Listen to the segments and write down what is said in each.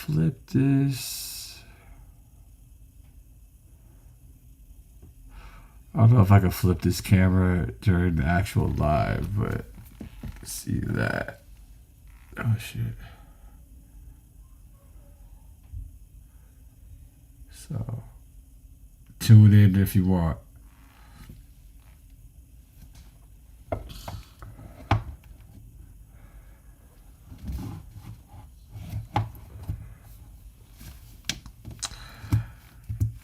flip this. I don't know if I can flip this camera during the actual live, but see that. Oh shit. So tune in if you want.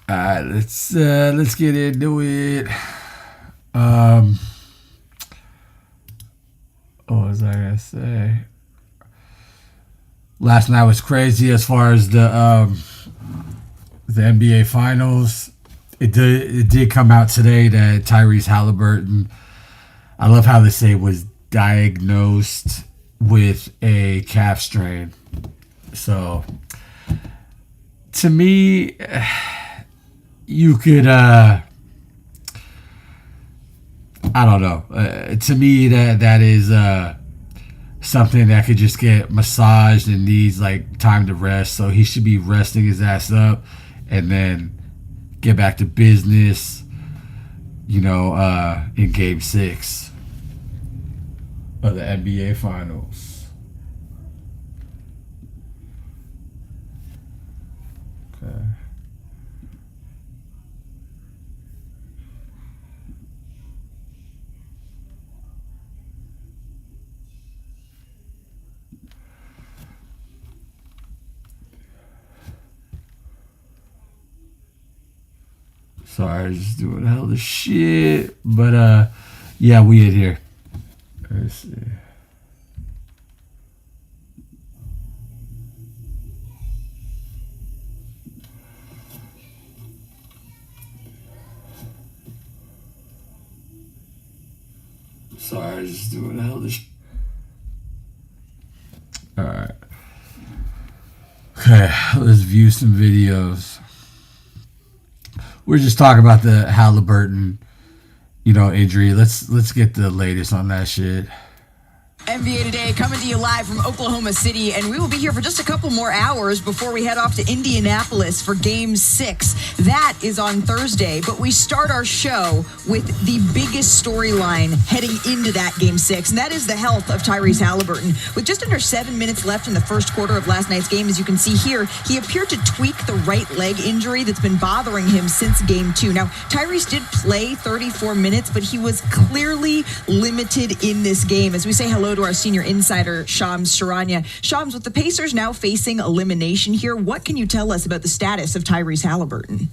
All right, let's get into it. What was I gonna say? Last night was crazy as far as the NBA Finals. It did come out today that Tyrese Halliburton, I love how they say, was diagnosed with a calf strain. So to me, you could, I don't know. To me, that is something that could just get massaged and needs like time to rest. So he should be resting his ass up and then get back to business, in Game 6 of the NBA Finals. Okay. Sorry, just doing hell of shit. But, yeah, we in here. Let's see. Sorry, just doing hell of shit. All right. Okay, let's view some videos. We're just talking about the Halliburton, injury. Let's get the latest on that shit. NBA Today coming to you live from Oklahoma City, and we will be here for just a couple more hours before we head off to Indianapolis for Game 6. That is on Thursday, but we start our show with the biggest storyline heading into that Game 6, and that is the health of Tyrese Halliburton. With just under 7 minutes left in the first quarter of last night's game, as you can see here, he appeared to tweak the right leg injury that's been bothering him since Game 2. Now, Tyrese did play 34 minutes, but he was clearly limited in this game. As we say hello to our senior insider, Shams Charania. Shams, with the Pacers now facing elimination here, what can you tell us about the status of Tyrese Halliburton?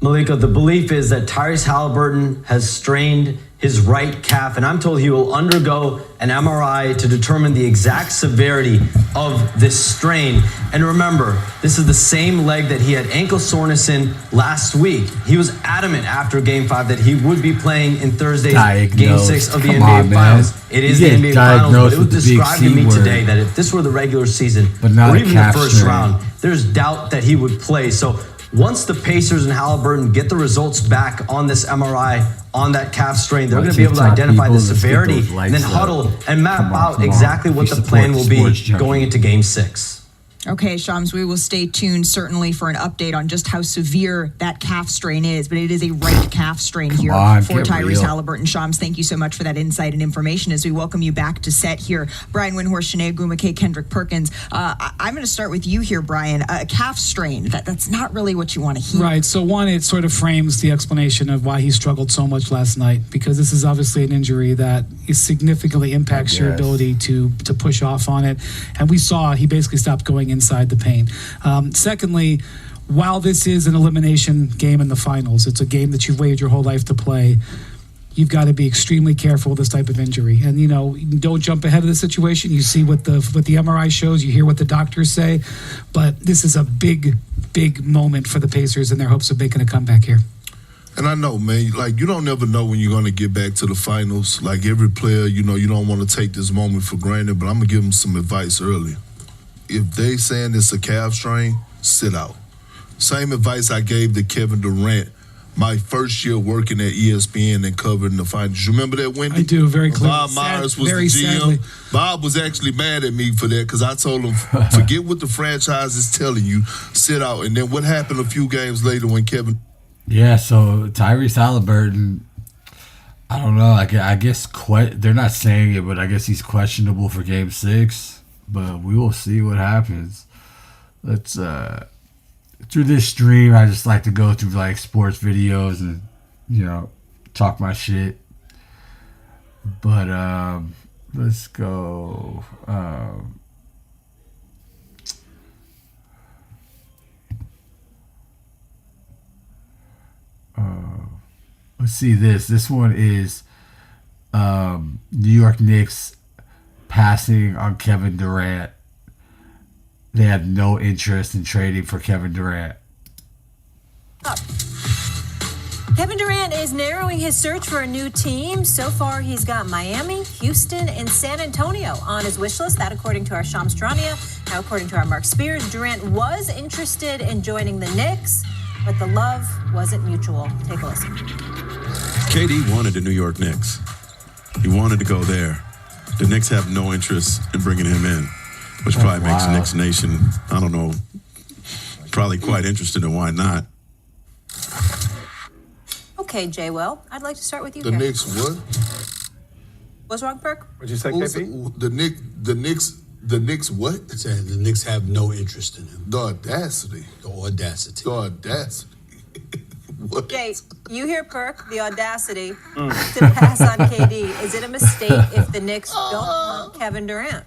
Malika, the belief is that Tyrese Halliburton has strained his right calf, and I'm told he will undergo an MRI to determine the exact severity of this strain. And remember, this is the same leg that he had ankle soreness in last week. He was adamant after Game 5 that he would be playing in Thursday's Game 6 of the NBA Finals. It is the NBA Finals, but it was described to me today that if this were the regular season or even the first round, there's doubt that he would play. So once the Pacers and Halliburton get the results back on this MRI, on that calf strain, they're going to be able to identify the severity and then huddle and map out exactly what the plan will be going into Game 6. Okay, Shams, we will stay tuned certainly for an update on just how severe that calf strain is, but it is a right calf strain here for Tyrese Halliburton. Shams, thank you so much for that insight and information as we welcome you back to set here. Brian Windhorst, Shanae Gumake, Kendrick Perkins. I'm going to start with you here, Brian. A calf strain, that's not really what you want to hear. Right, so one, it sort of frames the explanation of why he struggled so much last night, because this is obviously an injury that significantly impacts your ability to push off on it. And we saw he basically stopped going inside the paint. Secondly, while this is an elimination game in the finals, it's a game that you've waited your whole life to play. You've got to be extremely careful with this type of injury. And, don't jump ahead of the situation. You see what the MRI shows, you hear what the doctors say. But this is a big, big moment for the Pacers in their hopes of making a comeback here. And I know, man, you don't never know when you're going to get back to the finals. Like every player, you don't want to take this moment for granted, but I'm going to give them some advice early. If they saying it's a calf strain, sit out. Same advice I gave to Kevin Durant my first year working at ESPN and covering the finals. You remember that, Wendy? I do, very clearly. Bob Myers was very the GM. sadly. Bob was actually mad at me for that because I told him, forget what the franchise is telling you, sit out. And then what happened a few games later when Kevin... Yeah, so Tyrese Halliburton, I don't know. I guess they're not saying it, but I guess he's questionable for Game 6. But we will see what happens. Let's... Through this stream, I just like to go through like sports videos and, you know, talk my shit. But let's go. Let's see this. This one is New York Knicks passing on Kevin Durant. They have no interest in trading for Kevin Durant. Kevin Durant is narrowing his search for a new team. So far, he's got Miami, Houston, and San Antonio on his wish list. That, according to our Shams Charania. Now, according to our Mark Spears, Durant was interested in joining the Knicks, but the love wasn't mutual. Take a listen. KD wanted the New York Knicks. He wanted to go there. The Knicks have no interest in bringing him in, which probably makes Knicks Nation, I don't know, probably quite interested in why not. Okay, Jay, well, I'd like to start with you The here. Knicks what? What's wrong, Perk? What'd you say, KP? The Knicks what? Saying the Knicks have no interest in him. The audacity. The audacity. The audacity. What? Jay, you hear Perk, the audacity to pass on KD. Is it a mistake if the Knicks don't want Kevin Durant?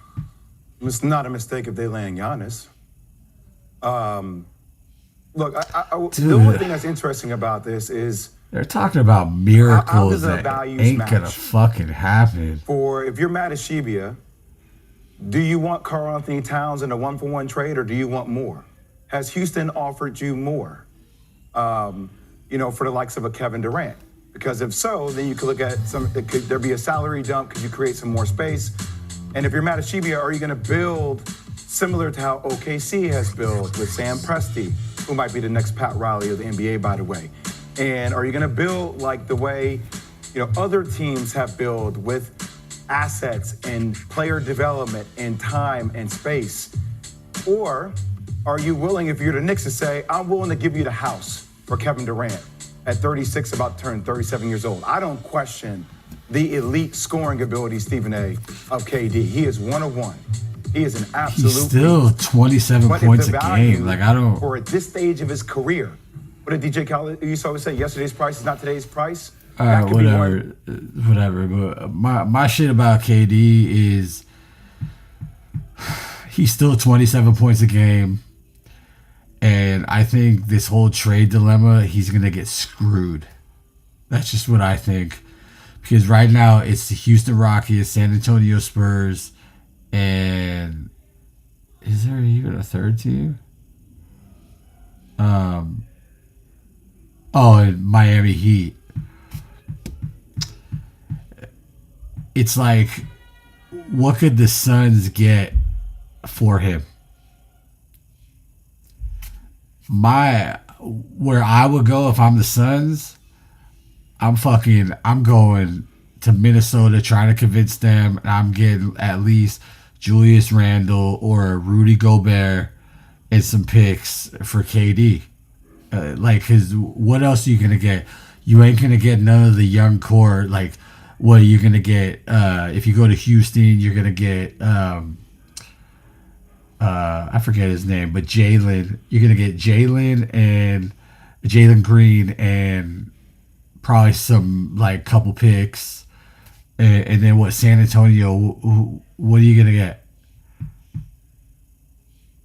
It's not a mistake if they land Giannis. Look, the one thing that's interesting about this is they're talking about miracles the that values ain't match? gonna fucking happen. if you're Matt Ashibia, do you want Karl Anthony Towns in a 1-for-1 trade, or do you want more? Has Houston offered you more? For the likes of a Kevin Durant? Because if so, then you could look at could there be a salary dump? Could you create some more space? And if you're Matt Ashibia, are you going to build similar to how OKC has built with Sam Presti, who might be the next Pat Riley of the NBA, by the way? And are you going to build like the way other teams have built with assets and player development and time and space? Or are you willing, if you're the Knicks, to say, I'm willing to give you the house for Kevin Durant at 36, about to turn 37 years old? I don't question the elite scoring ability, Stephen A., of KD. He is one of one. He is an absolute He's still beast. 27 But points if a the value game. Like, I don't... Or at this stage of his career, what did DJ Khaled used to always say? Yesterday's price is not today's price. All right, whatever. But my shit about KD is he's still 27 points a game. And I think this whole trade dilemma, he's going to get screwed. That's just what I think. Because right now, it's the Houston Rockets, San Antonio Spurs, and is there even a third team? And Miami Heat. It's like, what could the Suns get for him? Where I would go if I'm the Suns, I'm going to Minnesota trying to convince them I'm getting at least Julius Randle or Rudy Gobert and some picks for KD. Because what else are you going to get? You ain't going to get none of the young core. Like, what are you going to get? If you go to Houston, you're going to get... I forget his name, but Jalen. You're gonna get Jalen Green and probably some like couple picks, and then what? San Antonio. What are you gonna get?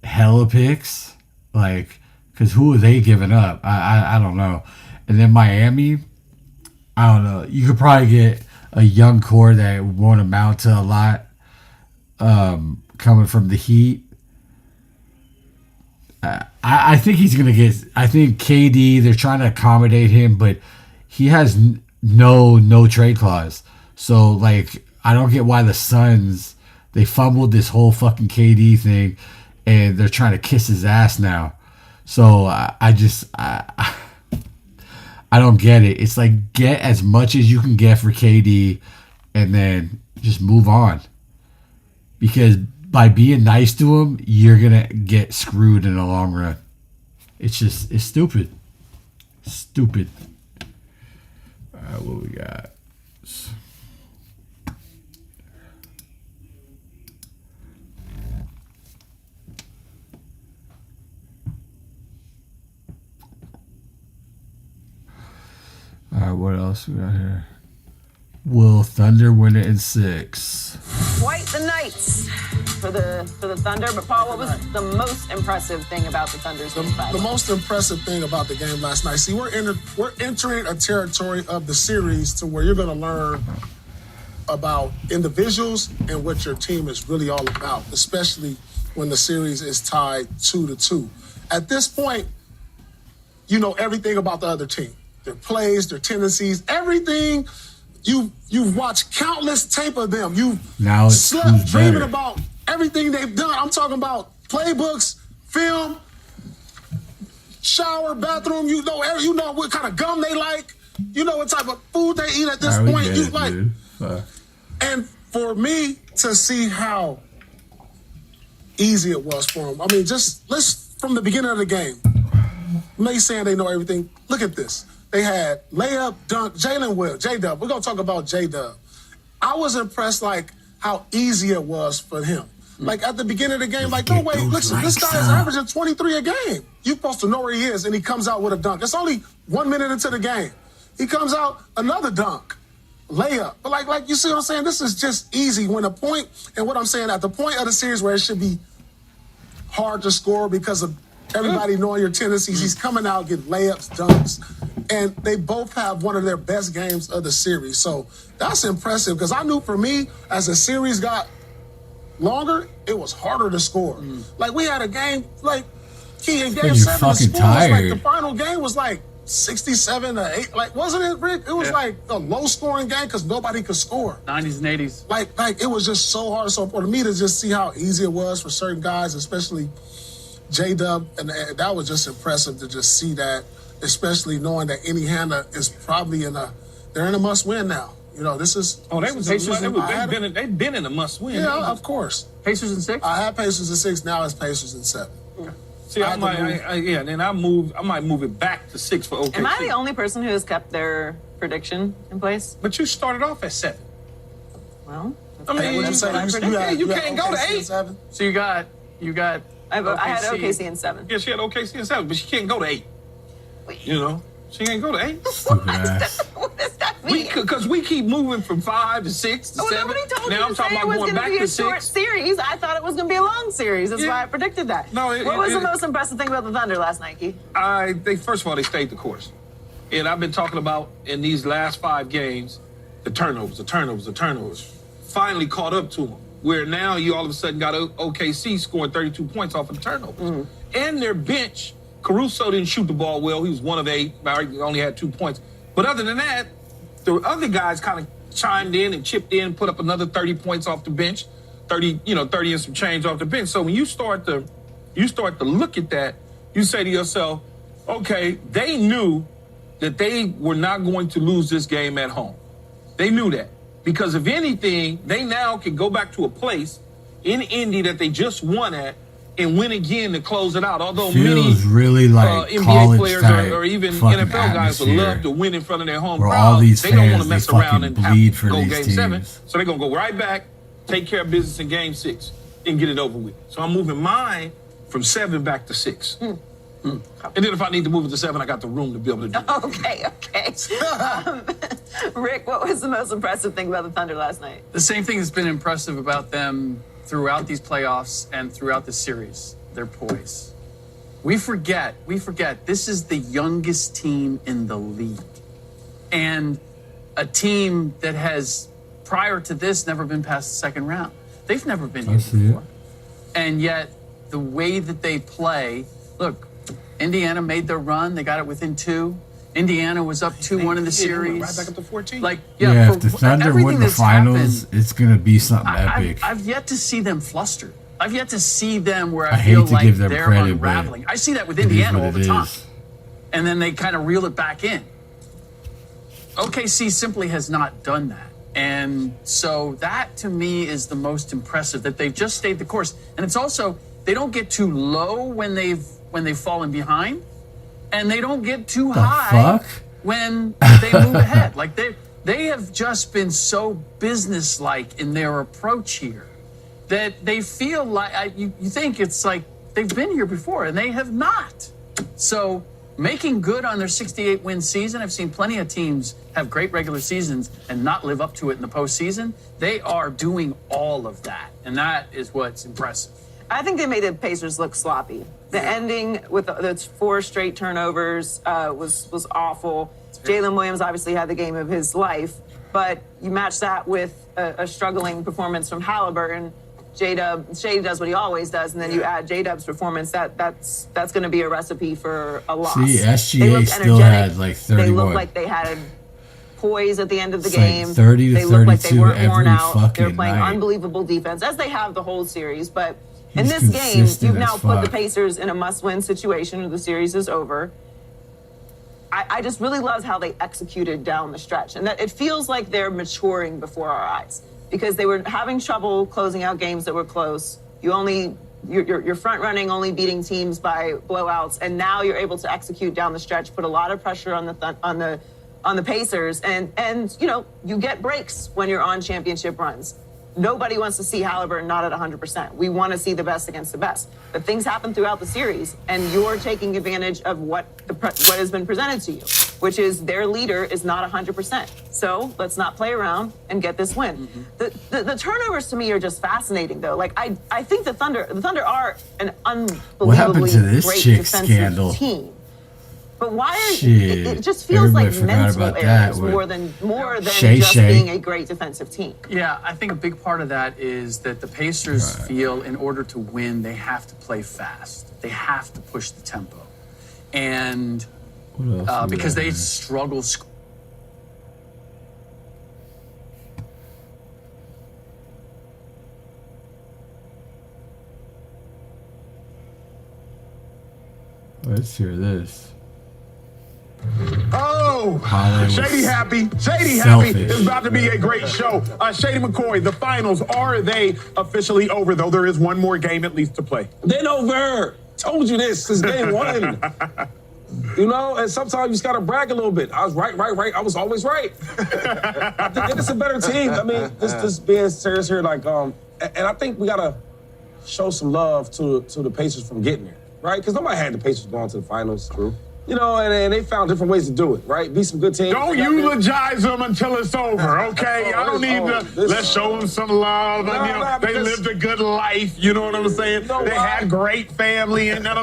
Hella picks, like, because who are they giving up? I don't know. And then Miami. I don't know. You could probably get a young core that won't amount to a lot. Coming from the Heat. I think he's going to get... I think KD, they're trying to accommodate him, but he has no trade clause. So, like, I don't get why the Suns, they fumbled this whole fucking KD thing, and they're trying to kiss his ass now. So, I I don't get it. It's like, get as much as you can get for KD and then just move on. Because by being nice to him, you're going to get screwed in the long run. It's stupid. Stupid. All right, what we got? All right, what else we got here? Will Thunder win it in 6? Quite the nights for the Thunder. But Paul, what was the most impressive thing about the Thunder's game? The most impressive thing about the game last night. See, we're entering a territory of the series to where you're going to learn about individuals and what your team is really all about, especially when the series is tied 2-2. At this point, you know everything about the other team. Their plays, their tendencies, everything. You've watched countless tape of them. Now it's slept dreaming about everything they've done. I'm talking about playbooks, film, shower, bathroom. You know what kind of gum they like. You know what type of food they eat at this point. And for me to see how easy it was for them. I mean, let's from the beginning of the game. I'm not saying they know everything. Look at this. They had layup, dunk, Jalen Will, J-Dub. We're going to talk about J-Dub. I was impressed, how easy it was for him. At the beginning of the game, no way, listen, this guy is averaging 23 a game. You're supposed to know where he is, and he comes out with a dunk. It's only 1 minute into the game. He comes out, another dunk, layup. But you see what I'm saying? This is just easy when at the point of the series where it should be hard to score because of everybody knowing your tendencies, he's coming out, getting layups, dunks, and they both have one of their best games of the series. So that's impressive because I knew for me, as the series got longer, it was harder to score. We had a game, Key in game 7, the score was the final game was 67-8. Wasn't it, Rick? It was a low-scoring game because nobody could score. 90s and 80s. It was just so hard. So for me to just see how easy it was for certain guys, especially J-Dub, and that was just impressive to just see that, especially knowing that Indiana is probably they're in a must-win now. This is... Oh, they've been in a must-win. Yeah, of course. Pacers in 6? I had Pacers in 6, now it's Pacers in 7. Okay. See, I might move it back to 6 for OKC. Am I the only person who has kept their prediction in place? But you started off at 7. Well, I mean, you can't go to 8. So you got I had OKC in 7. Yeah, she had OKC in 7, but she can't go to 8. She can't go to 8. What does that mean? Because we keep moving from 5 to 6 to 7. Nobody told now you I'm talking about going back to 6. Short series. I thought it was going to be a long series. That's why I predicted that. What was the most impressive thing about the Thunder last night, Key? First of all, they stayed the course. And I've been talking about in these last 5 games, the turnovers. Finally caught up to them. Where now you all of a sudden got OKC scoring 32 points off of the turnovers. And their bench, Caruso didn't shoot the ball well. He was 1 of 8. He only had 2 points. But other than that, the other guys kind of chimed in and chipped in, put up another 30 points off the bench, 30 and some change off the bench. So when you start to look at that, you say to yourself, okay, they knew that they were not going to lose this game at home. They knew that. Because if anything, they now can go back to a place in Indy that they just won at and win again to close it out. Although many really NBA players or even NFL guys would love to win in front of their home crowd, they don't want to mess around and have to go game 7. So they're going to go right back, take care of business in game 6, and get it over with. So I'm moving mine from 7 back to 6. And then if I need to move it to 7, I got the room to be able to do it. Okay. Rick, what was the most impressive thing about the Thunder last night? The same thing that's been impressive about them throughout these playoffs and throughout the series, their poise. We forget, this is the youngest team in the league. And a team that has, prior to this, never been past the second round. They've never been here before. And yet, the way that they play, look, Indiana made their run. They got it within 2. Indiana was up 2-1 in the series. Right back up to 14. If the Thunder win the finals, it's going to be something epic. I've yet to see them flustered. I've yet to see them where I feel hate to like give them they're credit, unraveling. I see that with Indiana all the time. And then they kind of reel it back in. OKC simply has not done that. And so that, to me, is the most impressive, that they've just stayed the course. And it's also, they don't get too low when they've fallen behind, and they don't get too high when they move ahead. Like, they have just been so businesslike in their approach here that they feel like, you think it's like they've been here before, and they have not. So making good on their 68-win season, I've seen plenty of teams have great regular seasons and not live up to it in the postseason. They are doing all of that, and that is what's impressive. I think they made the Pacers look sloppy. The ending with the 4 straight turnovers was awful. Jalen Williams obviously had the game of his life, but you match that with a struggling performance from Halliburton. Shady does what he always does, and then you add J-Dub's performance. That's going to be a recipe for a loss. See, SGA still had like 31. They looked like they had poise at the end of the game. Like 30 to they looked like they weren't worn every out. They were playing night. Unbelievable defense, as they have the whole series. But in this game, you've now put the Pacers in a must-win situation, or the series is over. I just really love how they executed down the stretch, and that it feels like they're maturing before our eyes, because they were having trouble closing out games that were close. You're front running, only beating teams by blowouts, and now you're able to execute down the stretch, put a lot of pressure on the Pacers, and you get breaks when you're on championship runs. Nobody wants to see Halliburton not at 100%. We want to see the best against the best. But things happen throughout the series, and you're taking advantage of what has been presented to you, which is their leader is not 100%. So let's not play around and get this win. Mm-hmm. The turnovers to me are just fascinating, though. Like I think the Thunder are an unbelievably great defensive team. But why it just feels like mental errors more than just being a great defensive team. Yeah, I think a big part of that is that the Pacers feel in order to win, they have to play fast. They have to push the tempo. And because they struggle. Let's hear this. Oh, Shady happy. It's about to be a great show. Shady McCoy, the finals, are they officially over, though there is one more game at least to play? They're over. Told you this since game one. And sometimes you just got to brag a little bit. I was right. I was always right. I think it's a better team. I mean, this being serious here, and I think we got to show some love to the Pacers from getting there, right? Because nobody had the Pacers going to the finals. True. And they found different ways to do it, right? Beat some good teams. Don't eulogize them until it's over, okay? I don't need to. Let's show them some love. They lived a good life. You know what I'm saying? They had great family. And no.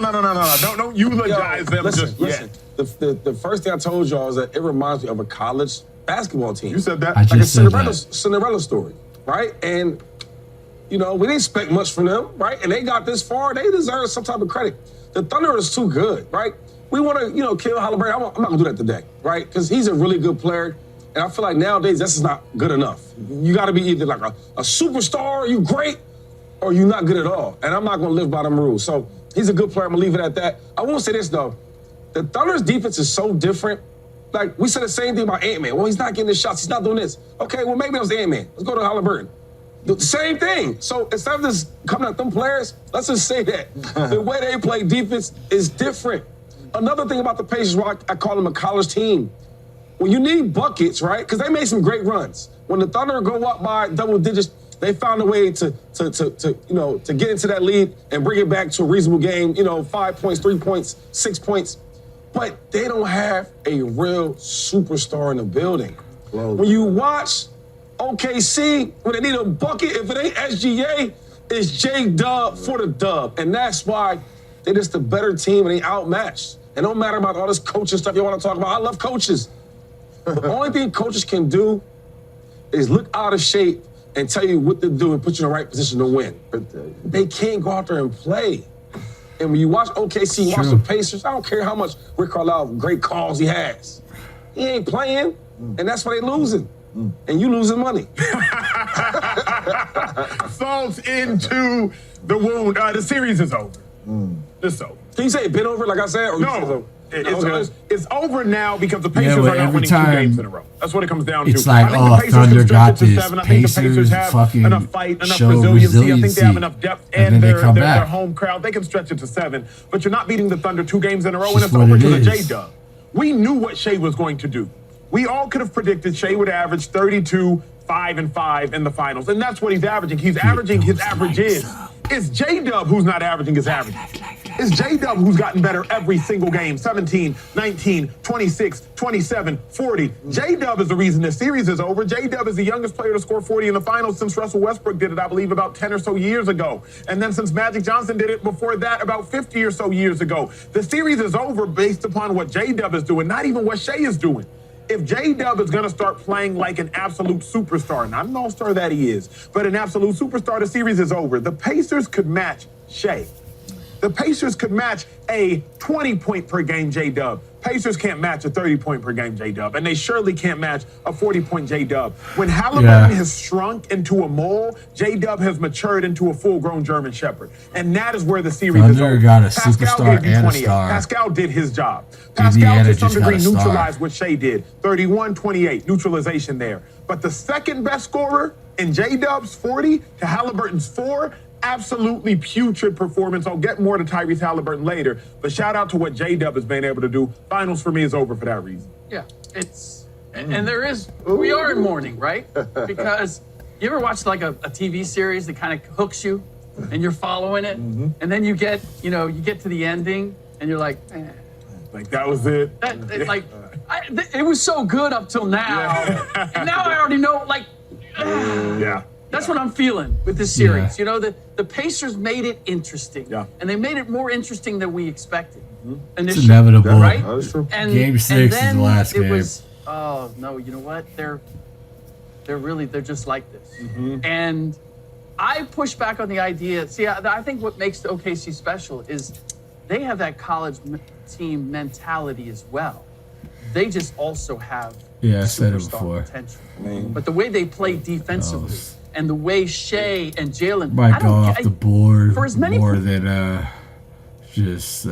Don't eulogize them just yet. The first thing I told y'all is that it reminds me of a college basketball team. You said that. Like a Cinderella story, right? And we didn't expect much from them, right? And they got this far. They deserve some type of credit. The Thunder is too good, right? We want to, kill Halliburton. I'm not going to do that today, right? Because he's a really good player. And I feel like nowadays that's just not good enough. You got to be either like a superstar, you great, or you not good at all. And I'm not going to live by them rules. So he's a good player. I'm going to leave it at that. I will say this, though. The Thunder's defense is so different. Like, we said the same thing about Ant-Man. Well, he's not getting the shots. He's not doing this. Okay, well, maybe it was Ant-Man. Let's go to Halliburton. The same thing. So instead of just coming at them players, let's just say that the way they play defense is different. Another thing about the Pacers, why I call them a college team. When you need buckets, right? Because they made some great runs. When the Thunder go up by double digits, they found a way to get into that lead and bring it back to a reasonable game. 5 points, 3 points, 6 points. But they don't have a real superstar in the building. When you watch OKC, when they need a bucket, if it ain't SGA, it's J-Dub for the dub. And that's why they're just a better team and they outmatched. And no matter about all this coaching stuff you want to talk about. I love coaches. The only thing coaches can do is look out of shape and tell you what to do and put you in the right position to win. They can't go out there and play. And when you watch OKC, watch the Pacers, I don't care how much Rick Carlisle great calls he has. He ain't playing, and that's why they losing. And you losing money. Salt into the wound. The series is over. It's over. Can you say it been over, like I said? Or No. It's over now because the Pacers are not winning 2 games in a row. That's what it comes down to. It's like, Thunder got this. I think the Pacers have fucking enough fight, enough show resiliency. I think they have enough depth and then they come their back. home crowd. They can stretch it to 7. But you're not beating the Thunder 2 games in a row, and it's over to the J-Dub. We knew what Shea was going to do. We all could have predicted Shea would average 32, 5 and 5 in the finals, and that's what he's averaging. He's averaging his averages. It's J-Dub who's not averaging his averages. It's J-Dub who's gotten better every single game. 17, 19, 26, 27, 40. J-Dub is the reason this series is over. J-Dub is the youngest player to score 40 in the finals since Russell Westbrook did it, I believe, about 10 or so years ago. And then since Magic Johnson did it before that, about 50 or so years ago. The series is over based upon what J-Dub is doing, not even what Shea is doing. If J-Dub is going to start playing like an absolute superstar, not an all-star that he is, but an absolute superstar, the series is over. The Pacers could match Shea. The Pacers could match a 20-point-per-game J-Dub. Pacers can't match a 30-point-per-game J-Dub, and they surely can't match a 40-point J-Dub. When Halliburton has shrunk into a mole, J-Dub has matured into a full-grown German Shepherd, and that is where the series is over. Got a Pascal superstar gave you and a 28. star. Pascal did his job. Pascal, to some degree, neutralized what Shea did. 31-28, neutralization there. But the second-best scorer in J-Dub's 40 to Halliburton's 4, absolutely putrid performance. I'll get more to Tyrese Halliburton later, but shout out to what J-Dub has been able to do. Finals for me is over for that reason. Yeah, it's and there is we are in mourning, right? Because you ever watch like a TV series that kind of hooks you and you're following it, and then you get to the ending and you're like, like that was it. It was so good up till now, and now I already know. Like, that's what I'm feeling with this series. Yeah. You know, the Pacers made it interesting, and they made it more interesting than we expected. Initially, it's inevitable. right? That's true. And, Game 6 and is then the last game. Oh no, you know what? They're just like this. And I push back on the idea. See, I think what makes the OKC special is they have that college team mentality as well. They just also have I said it superstar before. potential. But the way they play defensively and the way Shea and Jalen Might go off the board for as many more than just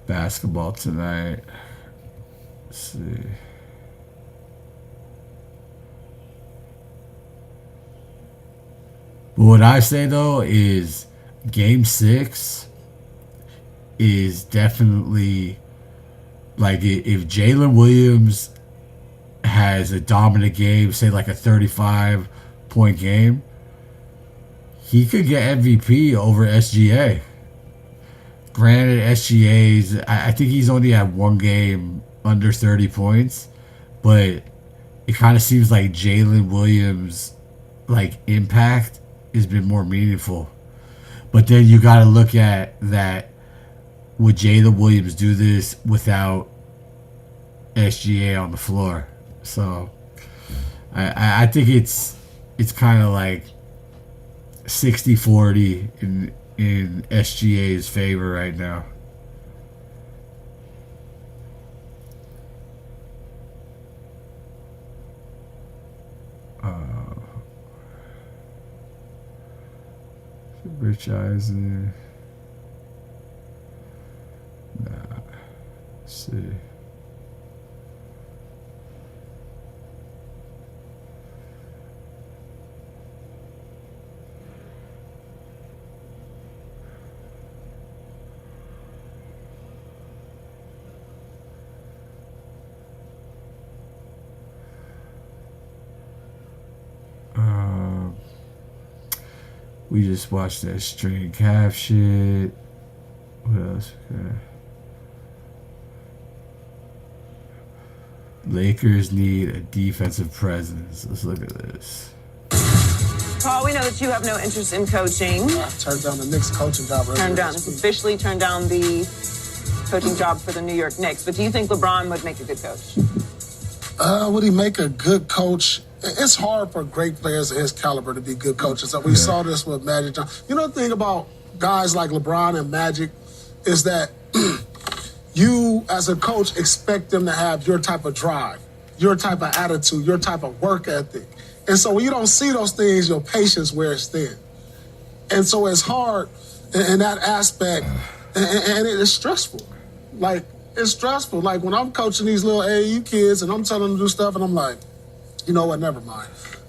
basketball tonight. Let's see. But what I say though is Game 6 is definitely like if Jalen Williams has a dominant game, say like a 35-point game, he could get MVP over SGA. Granted, SGA's, I think he's only had one game under 30 points, but it kind of seems like Jalen Williams' like impact has been more meaningful. But then you got to look at that. Would Jalen Williams do this without SGA on the floor? So I think it's kind of like 60-40 in SGA's favor right now. Rich Eisen. Nah. Let's see. We just watched that string calf shit. What else? Okay. Lakers need a defensive presence. Let's look at this. Paul, we know that you have no interest in coaching. I turned down the Knicks coaching job. Officially turned down the coaching job for the New York Knicks. But do you think LeBron would make a good coach? Would he make a good coach? It's hard for great players of his caliber to be good coaches. We saw this with Magic Johnson. You know the thing about guys like LeBron and Magic is that you, as a coach, expect them to have your type of drive, your type of attitude, your type of work ethic. And so when you don't see those things, your patience wears thin. And so it's hard in that aspect, and it is stressful. Like, it's stressful. Like, when I'm coaching these little AAU kids and I'm telling them to do stuff and I'm like, you know what, never mind.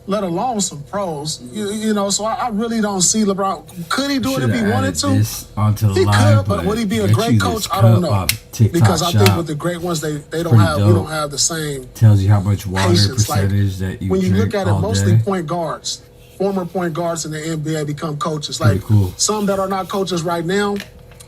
Let alone some pros. You know, so I really don't see LeBron. Could he do it if he wanted to? He could, but would he be a great coach? I don't know. Because I think with the great ones, we don't have the same. Tells you how much water patience. percentage that you when you drink look at it, all mostly day. point guards, former point guards in the NBA become coaches. Like some that are not coaches right now,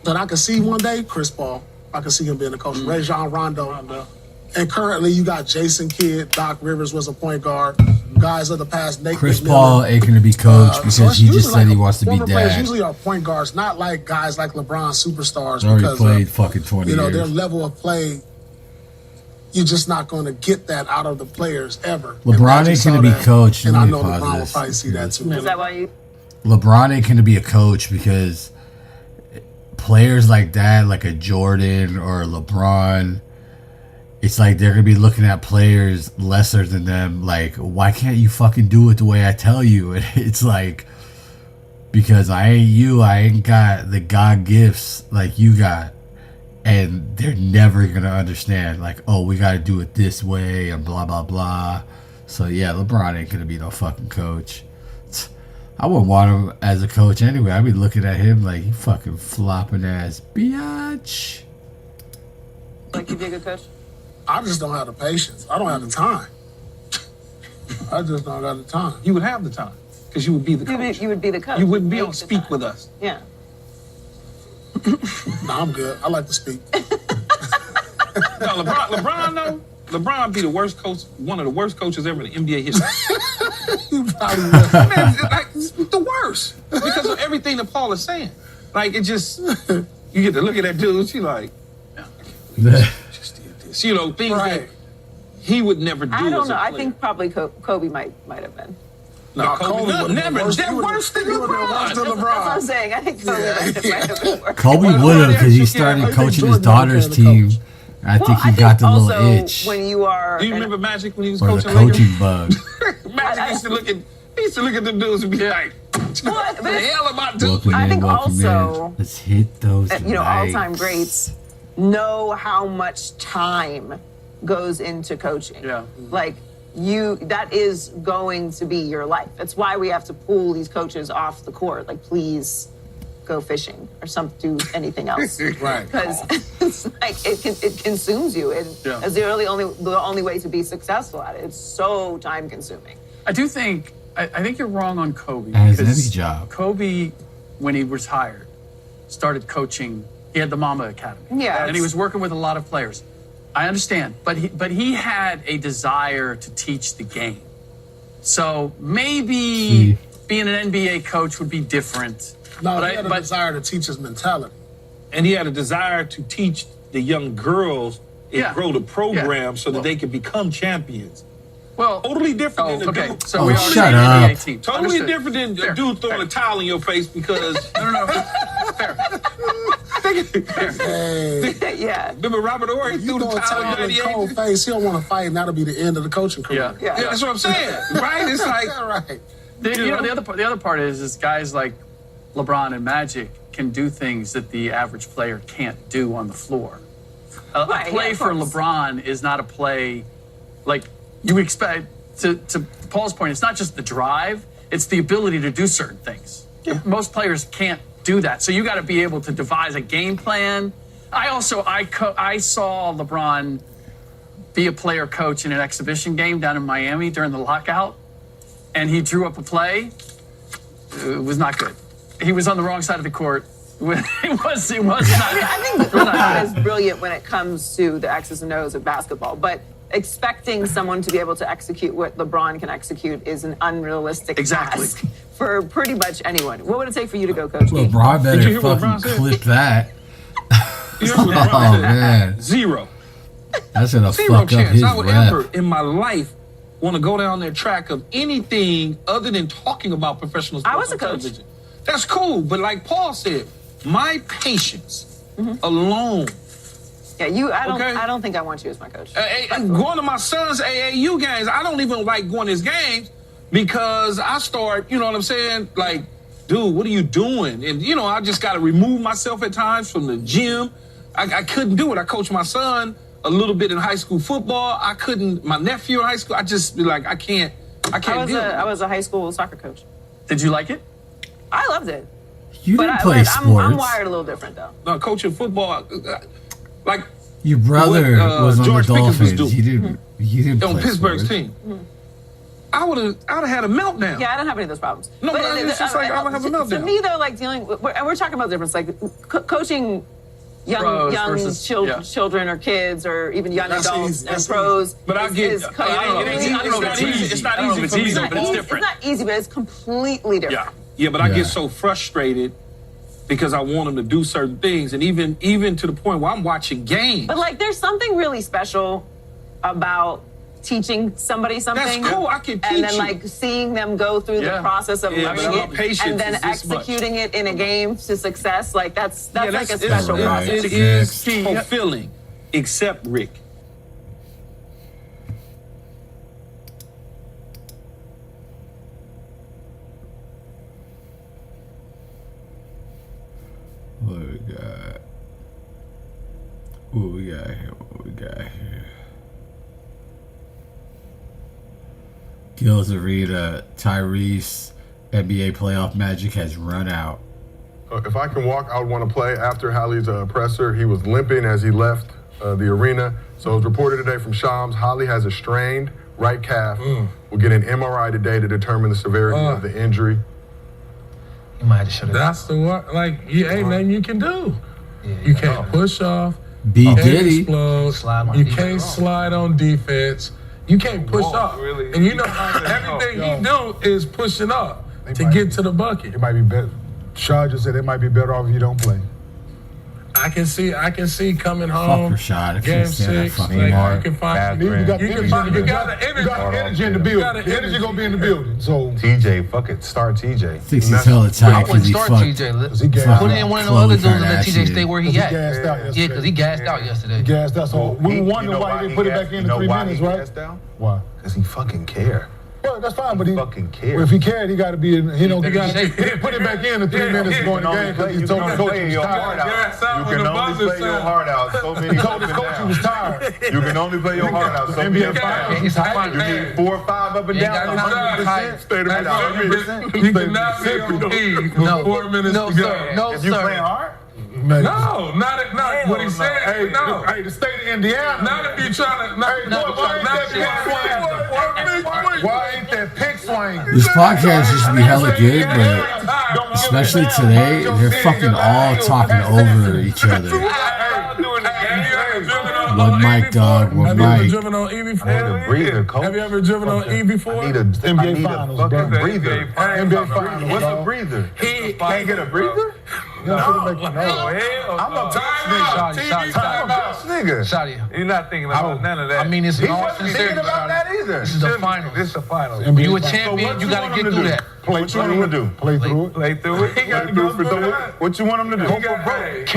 that I can see one day. Chris Paul, I can see him being a coach. Rajon Rondo. And currently, you got Jason Kidd. Doc Rivers was a point guard. Guys of the past, Nate Chris McMillan. Paul ain't going to be coached because he just said he wants to be Former players dad. usually are point guards, not like guys like LeBron, superstars. Already Because played fucking 20 you know, years. their level of play, you're just not going to get that out of the players ever. LeBron ain't going to be coached. And Let I me know pause LeBron will this. probably see that too. Is that why you? LeBron ain't going to be a coach because players like that, like a Jordan or a LeBron, it's like they're going to be looking at players lesser than them. Like, why can't you fucking do it the way I tell you? And it's like, because I ain't you. I ain't got the God gifts like you got. And they're never going to understand. Like, oh, we got to do it this way and blah, blah, blah. So, yeah, LeBron ain't going to be no fucking coach. I wouldn't want him as a coach anyway. I'd be looking at him like he fucking flopping ass biatch. Like, you'd be a good coach? I just don't have the patience. I don't have the time. I just don't have the time. You would have the time because you would be the coach. You would be the coach. You wouldn't be able to speak with us. Yeah. No, I'm good. I like to speak. No, LeBron, though. LeBron be the worst coach, one of the worst coaches ever in NBA history. You probably will. Man, like, the worst because of everything that Paul is saying. Like, it just, you get to look at that dude, you like, you know, things that he would never do. I don't as a know. I player. think probably Kobe might have been. No, Kobe would've never. been worse. They're worse than He would've been LeBron. worse than That's what I'm saying. I think Kobe might have been worse. Kobe would have because he started coaching his daughter's team. I think he got the little itch. When you are, Do you remember Magic when he was Or coaching? the coaching bug. Magic used to look at them dudes and be like, "What the hell am I doing?" Welcome I in, think welcome also, in. Let's hit those all-time likes. greats know how much time goes into coaching. Yeah. Like, that is going to be your life. That's why we have to pull these coaches off the court. Like, please go fishing or do anything else. Right. Because it's like it consumes you, and it's the only way to be successful at it. It's so time consuming. I do think I think you're wrong on Kobe. As because any job. Kobe, when he retired, started coaching. He had the Mama Academy. Yeah. And he was working with a lot of players. I understand, but he had a desire to teach the game. So maybe being an NBA coach would be different. No, he had a desire to teach his mentality. And he had a desire to teach the young girls and grow the program so that they could become champions. Well, totally different than the okay. dude. So we are an NBA team. Totally Understood. different than a dude throwing a towel in your face because no. Fair. Yeah. Remember Robert Ory If you threw the throw a towel towel in in a cold 98? face, he don't want to fight, and that'll be the end of the coaching career. Yeah. Yeah, that's what I'm saying. Right? It's like right. The other part is guys like LeBron and Magic can do things that the average player can't do on the floor. A play for LeBron is not a play like you expect. To Paul's point, it's not just the drive; it's the ability to do certain things. Yeah. Most players can't do that, so you got to be able to devise a game plan. I saw LeBron be a player coach in an exhibition game down in Miami during the lockout, and he drew up a play. It was not good. He was on the wrong side of the court. It was not. I think LeBron is brilliant when it comes to the X's and O's of basketball, but expecting someone to be able to execute what LeBron can execute is an unrealistic task for pretty much anyone. What would it take for you to go coach? LeBron Did you hear better what fucking LeBron said? clip that. You heard what LeBron Oh said? man, Zero. that's gonna Zero fuck up chance his I would rap. ever in my life want to go down their track of anything other than talking about professional sports. I was a on coach. television. That's cool, but like Paul said, my patience alone. Yeah, I don't think I want you as my coach. Going to my son's AAU games, I don't even like going to his games because I start, you know what I'm saying? Like, dude, what are you doing? And, you know, I just got to remove myself at times from the gym. I couldn't do it. I coached my son a little bit in high school football. I couldn't. My nephew in high school. I just be like, I can't do it. I was a high school soccer coach. Did you like it? I loved it. You didn't play sports. I'm wired a little different though. No, coaching football, like your brother was on George the Pickens was Dolphins. doing. You didn't on play Pittsburgh's sports. team. I would have had a meltdown. Yeah, I don't have any of those problems. No, but it's just like I don't have a meltdown. To me, though, like dealing with, and we're talking about difference, like coaching young versus, children or kids or even young That's adults easy. and That's pros. But I get. It's It's not easy for me. It's not easy, but it's completely different. Yeah, but I get so frustrated because I want them to do certain things, and even to the point where I'm watching games. But like, there's something really special about teaching somebody something. That's cool. I can teach and then you. like seeing them go through the process of learning it and then executing it in a game to success. Like that's like a special process. It is fulfilling, except Rick. What we got? What we got here? What we got here? Gil's Arena, Tyrese, NBA playoff magic has run out. If I can walk, I would want to play. After Hallie's presser, he was limping as he left the arena. So it was reported today from Shams, Holly has a strained right calf. We'll get an MRI today to determine the severity of the injury. You might have to shut it That's the one. Like, ain't nothing you can do. You can't push off. B. You can't Diddy. explode. You can't slide on defense. You can't push up. And you know, everything he do is pushing up to get to the bucket. It might be better. Shaw just said it might be better off if you don't play. I can see coming home. Fuck Rashad. I Game can't stand that 6. fucking Like, mark. you can find. You got the energy in the building. The energy gonna be in the building. So TJ, fuck it. Start TJ. Thinks he's hella tight I because wouldn't he start fucked. TJ. Put in one of the other dudes and let TJ stay where he at. gassed out yesterday. Yeah, because he gassed out yesterday. He gassed out. So we were wondering why he didn't put it back in the 3 minutes, right? Why? Because he fucking care. Well, that's fine, but he fucking care. Well, if he cared, he got to be in. He don't. He got He to put it back in the 3 minutes going the game because he told the coach he was tired. You can only play your heart out so many He told his coach he was tired. You can only play your heart out so many NBA finals. times. You need 4 or 5 up and down. 100%. Stay the 100%. You cannot be on the lead with 4 minutes to go. No, If you playing hard, No, not what he said. Hey, No. hey, the state of Indiana. Not if you trying to. Why ain't that pick swing? This podcast used to be hella good, but especially today, they're fucking all talking over each other. One mic, dog. One Have you ever mic. driven on E before? I need a breather, coach. Have you ever driven on E before? I need a NBA finals, bro. fucking breather. NBA finals. What's a breather? Can't get a breather? No. I'm a nigga. Shadia. You're not thinking about none of that. I mean, it's He in all wasn't thinking sincerity, about Shadia. that either. This is the final. This is the final. When you a So champion, what you got to get want him through do? that. Play What you want him to do? Play through it. Play through it. He got to go through that. What you want him to do? You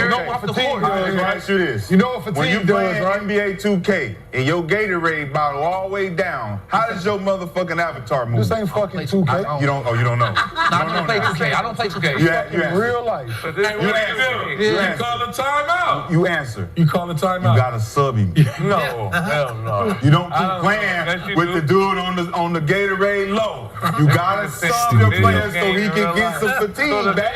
know what a team does, Let me right? ask you this. You know what a When you team play does, right? NBA 2K and your Gatorade bottle all the way down, how does your motherfucking avatar move? This ain't fucking 2K. You don't know. I don't play 2K. I don't play 2K. You In real life. But this what you do. You call a timeout. You answer. You call a You timeout. gotta sub him. No, hell no. You don't keep Let playing you with do. the dude on the Gatorade low. You gotta sub your player so he can get some fatigue back.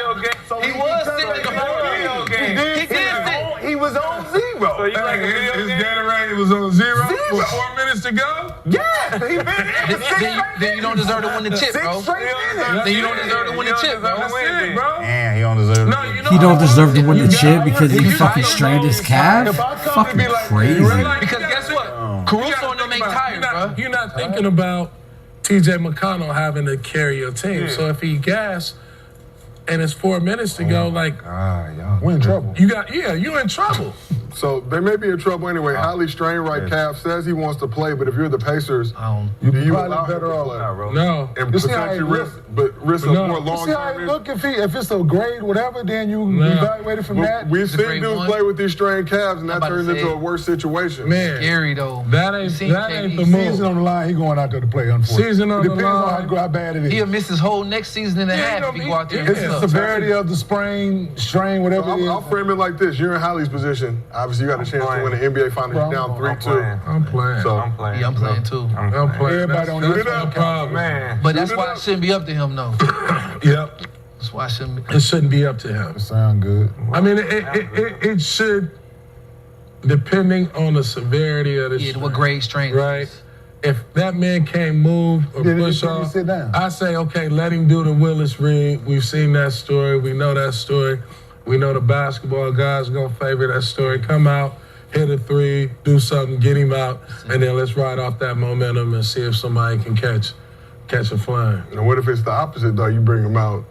So He was sitting in the whole He He did sit. He was on zero. So you like a video His game? Gatorade was on zero with 4 minutes to go. Yeah, he been in for 6 Then you don't deserve to win the chip, bro. 6 straight minutes. Then you don't deserve to win the chip, bro. That's it, bro. Man, he don't deserve No, it. you know He don't deserve to win the You chip gotta because win. he You fucking gotta strained win. his calf? If I come to Fucking be like, crazy. Because guess what? Caruso and them ain't tired, bro. You're not thinking about TJ McConnell having to carry your team. So if he gas and it's 4 minutes to go, like we're in trouble. you in trouble. So they may be in trouble anyway. Holly strained right calf, says he wants to play, but if you're the Pacers, You do you probably allow him better to off. play? No. And You see how potentially he risk a more You long see how term it look if it's a grade, whatever, then you evaluate it from that. We've seen grade dudes one. play with these strained calves, and that about to turns into say- a worse situation. Man, Scary though. that ain't seen the KD. move. Season on the line, he going out there to play, unfortunately. Season on it the depends line. on how bad it is. He'll miss his whole next season and a half if he go out there and It's mess the up. severity of the sprain, strain, whatever it is. I'll frame it like this. You're in Holly's position. Obviously, you got a chance to win the NBA Finals. You're down 3-2. I'm playing. So, Yeah, I'm playing too. I'm playing. Everybody on That's this no problem. man. But that's why it shouldn't be up to him, though. Yep. That's why it shouldn't be. It shouldn't be up to him. It sound good. I mean, it should, depending on the severity of the Yeah, strain, what grade strain? right? If that man can't move or push off, sit down. I say, okay, let him do the Willis Reed. We've seen that story. We know that story. We know the basketball guys going to favor that story. Come out, hit a three, do something, get him out, and then let's ride off that momentum and see if somebody can catch a flame. And what if it's the opposite, though? You bring him out.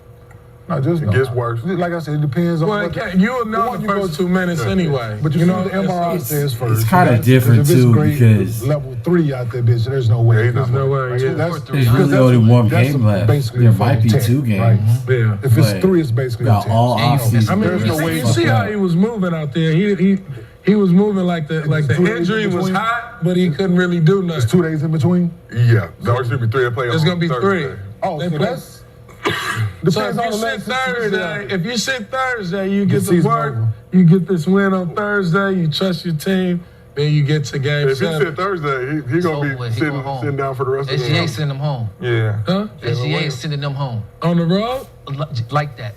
No, just It gets worse. Like I said, it depends on Well, what you'll know the first 2 minutes anyway. But you know the MRI says first. It's kind of different if it's too grade because level 3 out there, bitch. There's no way. There's no way. Yeah. there's really only one game left. There might be 2 games. Yeah. If it's But 3, it's basically got 10. all offseason. I mean, There's no way you see how he was moving out there. He was moving like the 2 days injury in was between? hot, but he couldn't really do It's nothing. 2 days in between. Yeah. There's going to be 3 to play There's on gonna be Thursday. 3. Oh, They so play- that's So depends on if the you sit length of severity. Thursday, if you sit Thursday, you get to season's work, over. you get this win on Thursday, you trust your team, then you get to game If he 7. sit Thursday, he's going over to with. be He sitting going home. down for the rest of the SGA night. sending them home. Yeah. Huh? SGA is sending them home. On the road? Like that.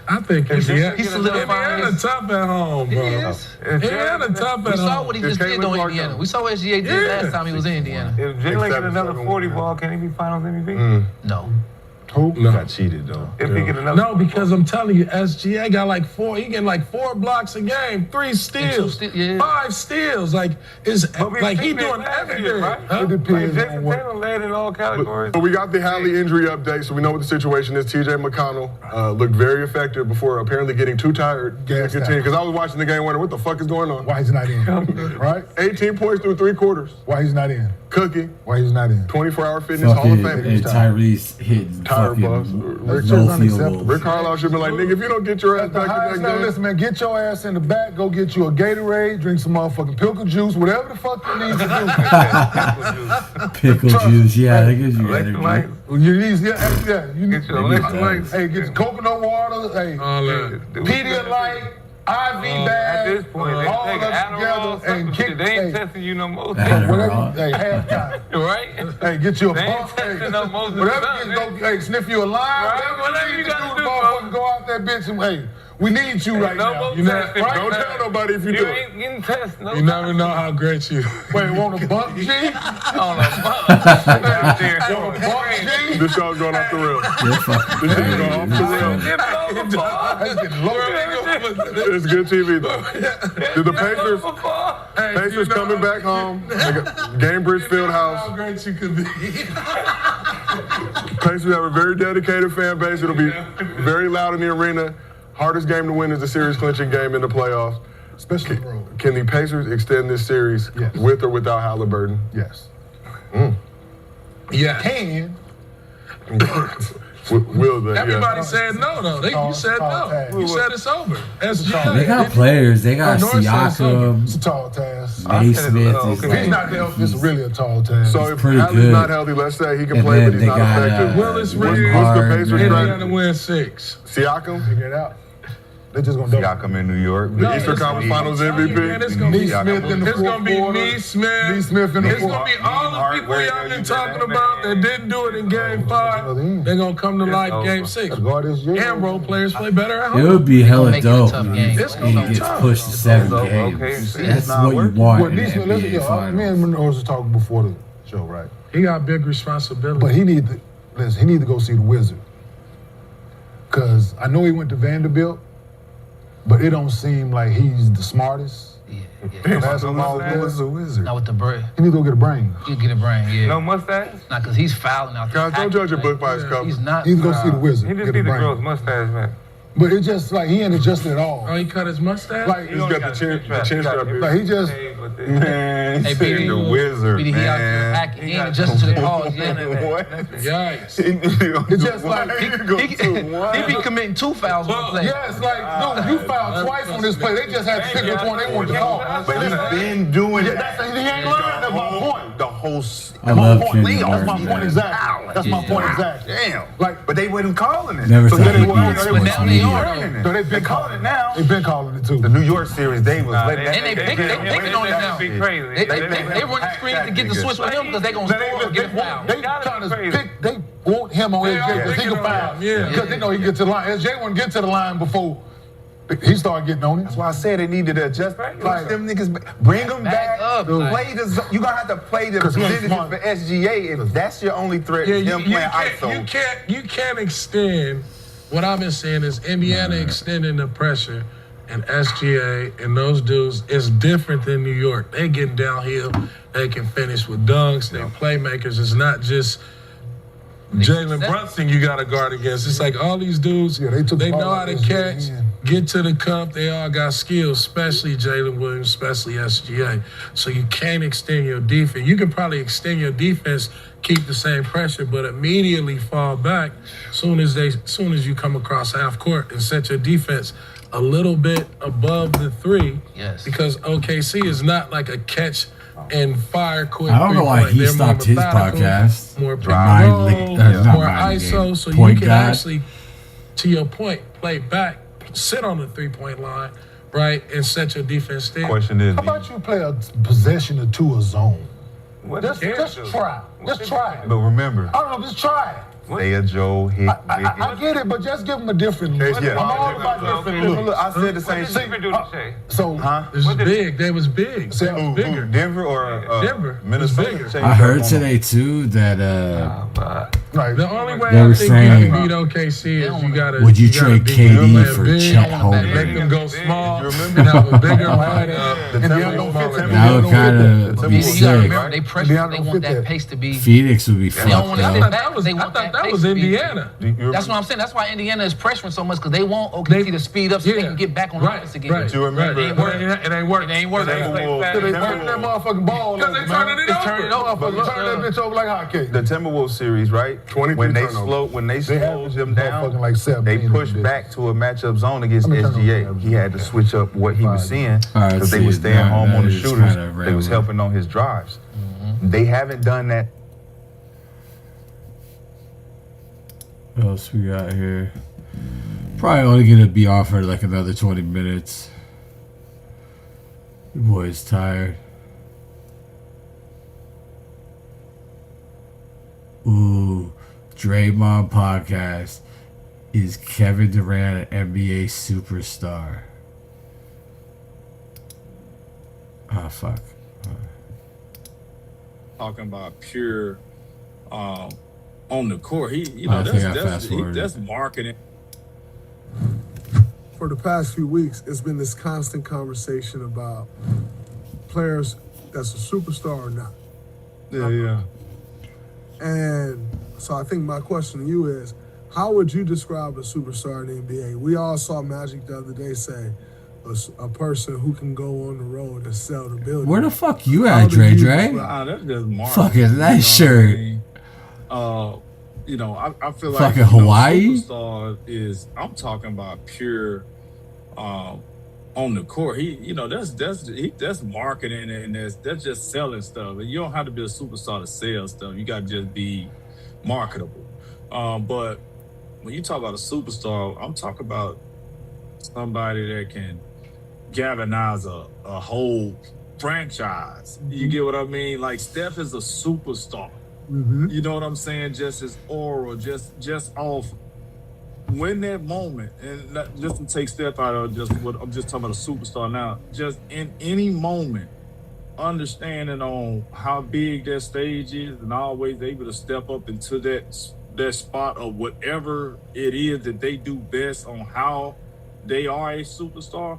I think Indiana, He's solidifying Indiana his- tough at home, bro. He is. Indiana tough We at saw home. what he just did though in Indiana. We saw what SGA did last time he was in Indiana. If Jalen get another 40 ball, can he be Finals MVP? No. Who? He got cheated though. If he get another, No, because I'm telling you, SGA got like 4. He getting like 4 blocks a game, 3 steals, 5 steals. Like like he doing everything. right? Huh? It depends Jason on what. Tatum led in all categories. But we got the Hallie injury update, so we know what the situation is. TJ McConnell looked very effective before apparently getting too tired to Gassed continue. out. Because I was watching the game wondering what the fuck is going on. Why he's not in? Right? 18 points through 3 quarters. Why he's not in? Cookie, Why he's not in? 24-hour fitness Hall of Fucking Fame. and Tyrese hitting Tire fucking bus. no just field unacceptable. goals. Rick Carlisle should be like, nigga, if you don't get your ass At the back highest in that level, game. listen, man, get your ass in the back, go get you a Gatorade, drink some motherfucking pickle juice, whatever the fuck you need to Pickle juice, yeah, that gives you energy. Electrolyte. do. You need, yeah, you need, Get your electrolytes. hey, get your coconut water, hey, All that. Pedialyte, IV At bag, this point, they all take of Adderall, together and some kick, shit. They ain't hey, testing you no more. whatever, hey, halftime. Right? Hey, get you a They ain't pump, hey, testing no more than whatever, something. go, hey, sniff you a line, Right, whatever you need to gotta do, motherfucker, go out that bitch and, hey, we need you right No now. more You know, testing. right? Don't tell nobody if you You do it. ain't getting tested. No You never know how great you. Wait, want a bump, G? on a bump. Out there. Want a bump, G? This show's going off the rails. You're fucking This show's going off the rails. Get over ball. That's getting low. It's good TV though. Did the Pacers? Hey, Pacers you know coming back home. Gamebridge How Fieldhouse. great you could be. Pacers have a very dedicated fan base. It'll be very loud in the arena. Hardest game to win is the series clinching game in the playoffs. Especially bro. Can the Pacers extend this series Yes. with or without Halliburton? Yes. Yeah. Can. Will they? Everybody Yeah. said no, though. You said tall no. tag. You said it's over. SGA. They got players. They got North said something. It's Siakam, a tall task. Naismith. If he's not healthy, it's really a tall task. So if pretty Hallie's good. not healthy, let's say he can And play, then but he's they not got, effective. Willis What's Reed. the Pacers' Indiana strategy? win 6. Siakam, Figure it out. They're just gonna double. Siakam in New York. the Eastern Conference Finals Man, MVP. it's gonna be Neesmith in the It's gonna fourth be quarter. Neesmith. Neesmith in the It's fourth. gonna be all the people y'all been talking about that didn't do it in Game 5. They're gonna come to life Game 6. Guard this year. And role players play better at It home. would be hella make it a dope tough if game. It's he gonna be gets tough. pushed to 7 Okay, games. see, That's it's not what you working. want Well, in the Neesmith, NBA me Finals. and Monroe was talking before the show, right? He got big responsibility. But he need to listen. He need to go see the Wizard. Cause I know he went to Vanderbilt, but it don't seem like he's the smartest. Basketball player. a wizard. Not with the brain. He need to go get a brain. You get a brain, yeah. No mustache? Not because he's fouling out there. Guys, don't judge a book by its cover. He's not. He need to go see the Wizard. He just Get a need to brain. grow his mustache back. But it's just like he ain't adjusted at all. Oh, he cut his mustache? Like, He's got the chin strap. Like, he just... Man, Hey, BD, the wizard, BD, he out here man. hacking. He ain't adjusted to the cause yet. What? Yikes. It's just like... He be committing 2 fouls on the play. Yeah, it's like, dude, you fouled twice on this play. They just had to pick which one they wanted to call. But he's been doing that. He ain't learned. That's my point. The whole I love Kenny That's my Martin. point exactly. That's my point exactly. Damn. Like, But they wasn't calling it. Never So thought then he'd they be were- a they were sports media. learning it. So they've They been calling it now. They've been calling it too. The New York series, they was letting that. And they picking on it now. Be crazy. They run the screen to get the switch with him because they going to score and get a foul. They trying to pick. They want him on SJ because he can foul. Yeah. Because they know he can get to the line. SJ wouldn't get to the line before he started getting on it. That's why I said they needed to adjust. Push them niggas, bring them back. Play the. You gonna have to play the percentages for SGA if that's your only threat. Yeah, him playing ISO. You can't extend. What I've been saying is Indiana extending the pressure, and SGA and those dudes is different than New York. They getting downhill. They can finish with dunks. They playmakers. It's not just Jalen Brunson you got to guard against. It's like all these dudes. Yeah, they know how to catch, get to the cup. They all got skills, especially Jalen Williams, especially SGA. So you can't extend your defense. You can probably extend your defense, keep the same pressure, but immediately fall back soon as you come across half court and set your defense a little bit above the 3. Yes. Because OKC is not like a catch and fire quick. I don't know why he They're stopped his podcast. More Not more mind ISO, game. so you Point can guard. actually, to your point, play back, sit on the 3-point line, right, and set your defense there. Question is, How about you play a possession or two a zone? Just Just try. Just try. But remember, I don't know. Just try it. they a Joe hit. I get it, but just give them a different look. Yeah. I'm all about different looks. I said the same thing. So, This is big. They was big. They was bigger. Denver or Denver. Minnesota? I heard today too that The only way They I were think saying, you can beat OKC is you gotta. would you gotta trade be KD good, for big, Chet Holmgren? Make them go small and have a bigger lineup. The and Timberwolves- That would kind of be You gotta sick. remember, they pressure. They want that pace to be. Phoenix would be They don't want fucked to sit up. back. They want that pace was to be- Indiana. That's what I'm saying. That's why Indiana is pressuring so much because they want OKC to speed up so they can get back on offense again. Right. You remember? It ain't working. It ain't working. It ain't working. Because they turn that motherfucking ball over, Because they turning it man. over. Turn it over. Turn that bitch over like hockey. The Timberwolves series, right? 23 when they turnovers. slowed them down, Motherfucking like 17 they pushed in back to a matchup zone against How many SGA. turnovers? He had to switch up what he was seeing All right, because they see, were staying that- home that on the is shooters. kinda They was relevant. helping on his drives. They haven't done that. What else we got here? Probably only gonna be on for like another 20 minutes. The boy's tired. Ooh, Draymond podcast. Is Kevin Durant an NBA superstar? Ah, fuck. Talking about pure on the court. He, I think I fast-forwarded. that's marketing. For the past few weeks, it's been this constant conversation about players that's a superstar or not. Yeah. And so I think my question to you is, how would you describe a superstar in the NBA? We all saw Magic the other day say a person who can go on the road and sell the building. Where the fuck you How at, do Dre? you Dre? describe- That's just marketing. Fucking that you know shirt. what I mean? I feel like Fucking Hawaii? superstar is. I'm talking about pure on the court. That's marketing and that's just selling stuff. And you don't have to be a superstar to sell stuff. You got to just be marketable. But when you talk about a superstar, I'm talking about somebody that can galvanize a whole franchise. You get what I mean? Like Steph is a superstar. You know what I'm saying? Just his aura, just off when that moment, and just to take Steph out of just what I'm just talking about a superstar now. Just in any moment, understanding on how big that stage is, and always able to step up into that spot of whatever it is that they do best on how they are a superstar.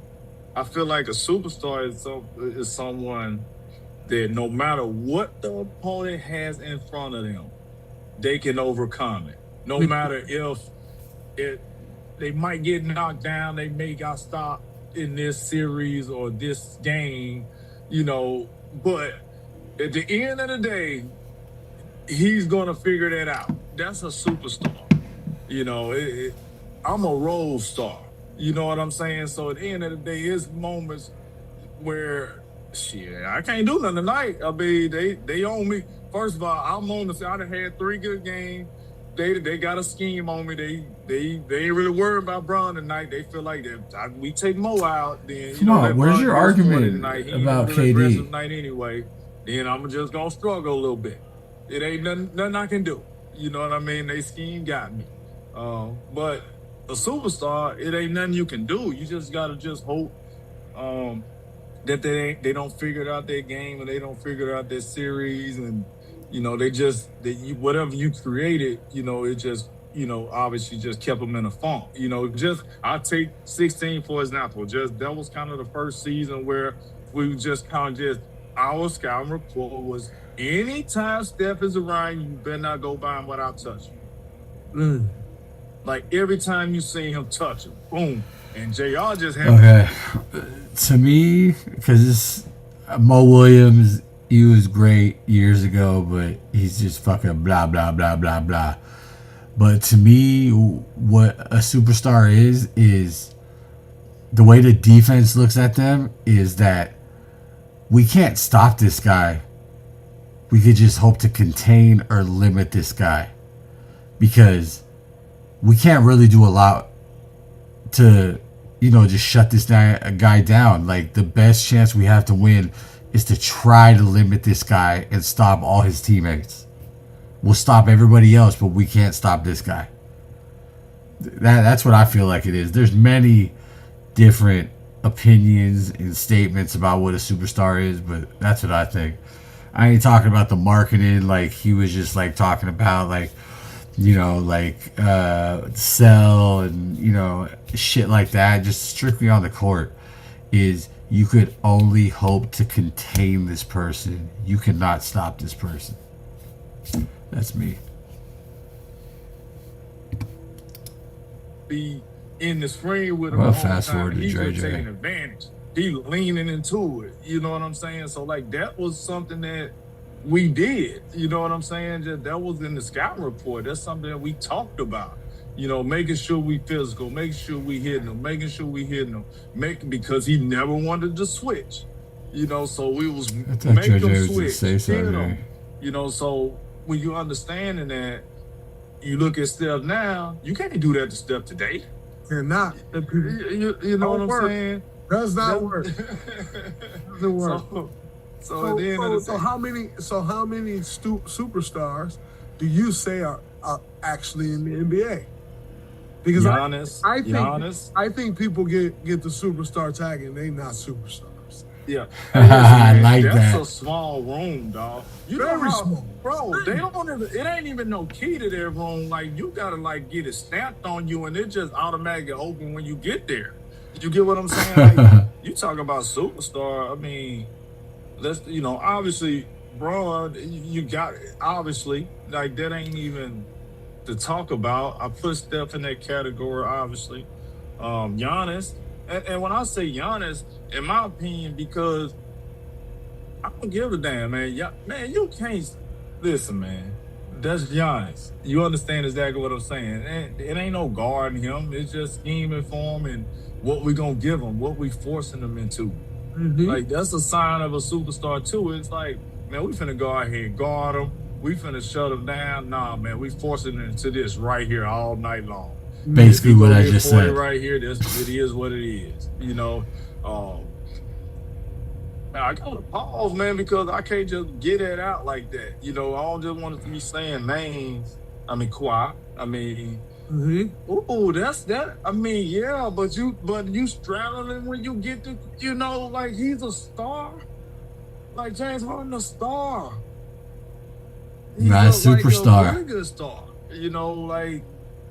I feel like a superstar is someone that no matter what the opponent has in front of them, they can overcome it. No matter if they might get knocked down. They may got stopped in this series or this game, you know. But at the end of the day, he's gonna figure that out. That's a superstar. You know, I'm a role star. You know what I'm saying? So at the end of the day, it's moments where, shit, I can't do nothing tonight. I mean, they own me. First of all, I'm on the side. I done had 3 good games. They got a scheme on me. They ain't really worried about Bron tonight. They feel like that we take Mo out, then Come on, where's your argument about KD? Aggressive tonight anyway. Then I'm just gonna struggle a little bit. It ain't nothing I can do. You know what I mean? They scheme got me. But a superstar, it ain't nothing you can do. You just gotta just hope that they don't figure out their game and they don't figure out their series, and you know whatever you created, you know, it just, you know, obviously just kept them in a funk. You know, just I take 16 for example. Just that was kind of the first season where we just kind of just our scouting report was anytime Steph is around, you better not go by him without touching. Like every time you see him touch him, boom. And JR just had okay. To me, because Mo Williams, he was great years ago, but he's just fucking blah blah blah blah blah. But to me, what a superstar is the way the defense looks at them is that we can't stop this guy. We could just hope to contain or limit this guy, because we can't really do a lot to, you know, just shut this guy down. Like, the best chance we have to win is to try to limit this guy and stop all his teammates. We'll stop everybody else, but we can't stop this guy. That's what I feel like it is. There's many different opinions and statements about what a superstar is, but that's what I think. I ain't talking about the marketing, like he was just like talking about, like, you know, like sell and, you know, shit like that. Just strictly on the court is you could only hope to contain this person. You cannot stop this person. That's me. Be in the screen with him. Well, fast forward to He's JJ. taking advantage. He leaning into it. You know what I'm saying? So like that was something that we did. You know what I'm saying? Just, that was in the scouting report. That's something that we talked about. You know, making sure we physical, making sure we hitting them, because he never wanted to switch. You know, so we was making him switch, hit him. You know, so when you understanding that, you look at Steph now, you can't do that to Steph today. Cannot. You know what I'm saying? Does not work. Doesn't work. So at the end of the day, how many superstars do you say are actually in the NBA? Because Giannis. I think people get the superstar tag and they not superstars. Yeah, I like that. That's a small room, dog. Very small, bro. They don't even. It ain't even no key to their room. Like you gotta like get it stamped on you, and it just automatically open when you get there. You get what I'm saying? Like, you talk about superstar. I mean, obviously, bro, you got it. Obviously, like that ain't even to talk about. I put Steph in that category, obviously. Giannis, and when I say Giannis, in my opinion, because I don't give a damn, man. Man, you can't listen, man. That's Giannis. You understand exactly what I'm saying. It ain't no guarding him. It's just scheming for him and what we gonna give him, what we forcing him into. Mm-hmm. Like, that's a sign of a superstar, too. It's like, man, we finna go out here and guard him. We finna shut him down. Nah, man, we forcing him into this right here all night long. Basically what I just said. Right here, it is what it is. You know, I gotta pause, man, because I can't just get it out like that. You know, I don't just want to be saying names. I mean, Kawhi. I mean, ooh, that's that. I mean, yeah, but you straddling when you get to, you know, like he's a star. Like James Harden, a star. He's not a superstar. Like a really good star. You know, like,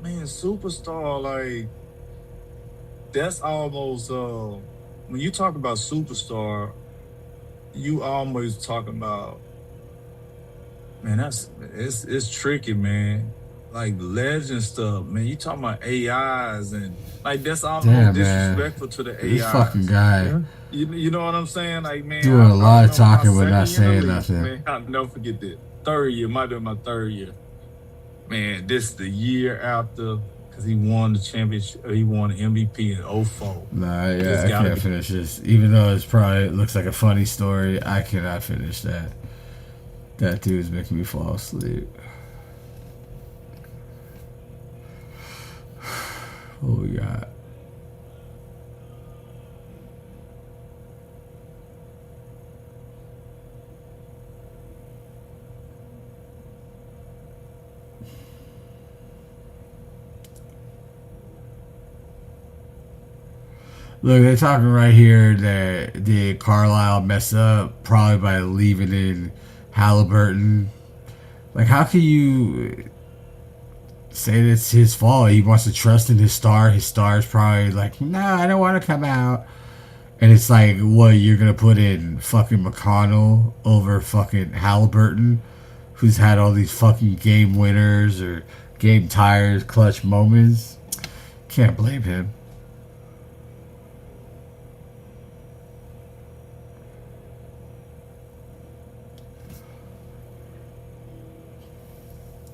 man, superstar. Like, that's almost when you talk about superstar, you always talking about, man, it's tricky, man. like legend stuff, man. You talking about AIs and like that's almost Damn, disrespectful to the This AIs. fucking guy You know what I'm saying? Like, man, doing a lot of talking but but not saying nothing. Man, I'll never forget that. Third year, might have been my third year. Man, this the year after, because he won the championship, he won the MVP in 04. Nah, yeah, I can't finish this. Even though it looks like a funny story, I cannot finish that. That dude's making me fall asleep. What we got? Look, they're talking right here that did Carlisle mess up probably by leaving in Halliburton. Like, how can you say that's his fault? He wants to trust in his star. His star's probably like, nah, I don't want to come out. And it's like, what, you're going to put in fucking McConnell over fucking Halliburton, who's had all these fucking game winners or game tires, clutch moments? Can't blame him.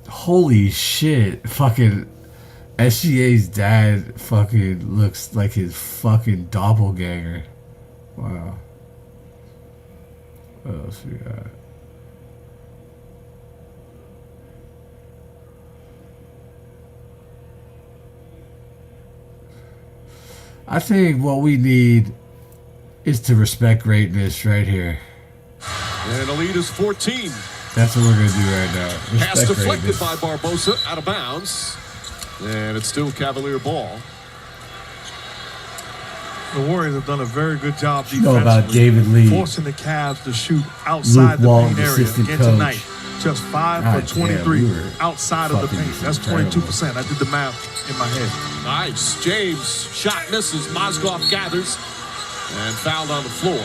Holy shit, fucking SGA's dad fucking looks like his fucking doppelganger. Wow. What else we got? I think what we need is to respect greatness right here. And the lead is 14. That's what we're going to do right now. Pass Respect deflected greatness. by Barbosa, out of bounds. And it's still Cavalier ball. The Warriors have done a very good job You know about defensively, David Lee. forcing the Cavs to shoot outside the Lukewarm paint area. assistant Again coach. tonight, just 5 God for damn, 23 we were outside of the fucking paint. That's terrible. 22%. I did the math in my head. Nice. James, shot misses. Mozgov gathers and fouled on the floor.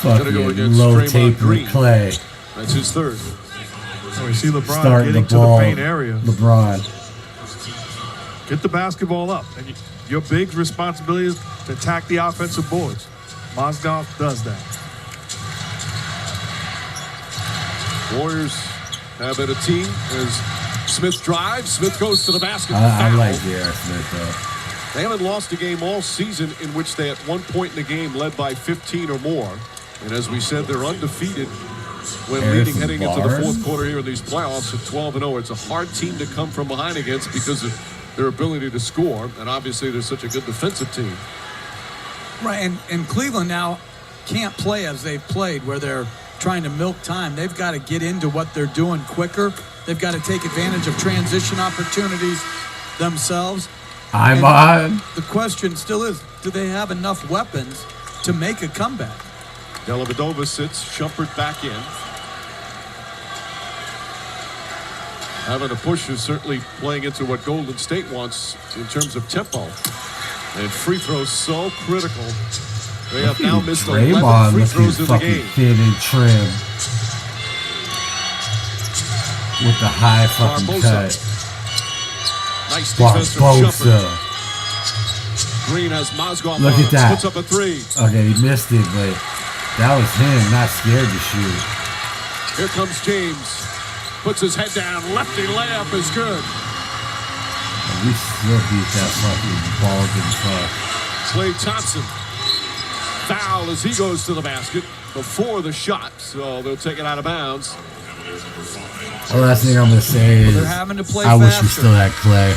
Gonna go Fucking against low Draymond tape Green. play. That's his third. So we see LeBron Starting getting the to ball. the paint area. LeBron. Get the basketball up. And your big responsibility is to attack the offensive boards. Mozgov does that. Warriors have it a team as Smith drives. Smith goes to the basket. I Foul. like J.R. Smith, though. They haven't lost a game all season in which they at one point in the game led by 15 or more. And as we said, they're undefeated when leading heading into the fourth quarter here in these playoffs at 12-0. It's a hard team to come from behind against because of their ability to score. And obviously they're such a good defensive team. Right, and Cleveland now can't play as they've played where they're trying to milk time. They've got to get into what they're doing quicker. They've got to take advantage of transition opportunities themselves. I'm on. The question still is, do they have enough weapons to make a comeback? Dellavedova sits, Shumpert back in. Having a push is certainly playing into what Golden State wants in terms of tempo. And free throws so critical. They have now missed 11 Draymond free looking throws in the fucking game. thin and trim. With the high fucking Barbosa. cut. Nice defense from Barbosa. Shumpert. Green has Mozgov Look on at him. that. Puts up a three. Okay, he missed it, but that was him, not scared to shoot. Here comes James. Puts his head down. Lefty layup is good. And we still beat that fucking balding fuck. Klay Thompson. Foul as he goes to the basket before the shot. So they'll take it out of bounds. The last thing I'm going to say is They're having to play I wish we faster. still had Clay.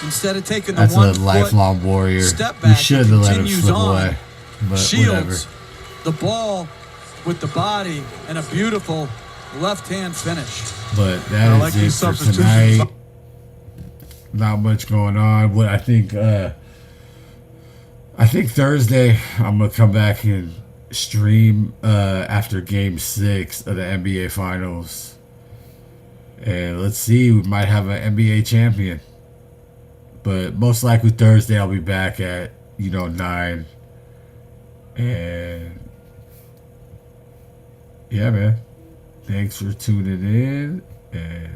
Instead of taking the That's a 1 foot lifelong warrior. step We back, should he have let him continues slip on, away. But shields whatever. the ball with the body and a beautiful left-hand finish. But I that like is these it for substitutions. tonight. Not much going on. What I think Thursday I'm gonna come back and stream after Game 6 of the NBA Finals, and let's see, we might have an NBA champion. But most likely Thursday I'll be back at 9. And yeah, man. Thanks for tuning in, and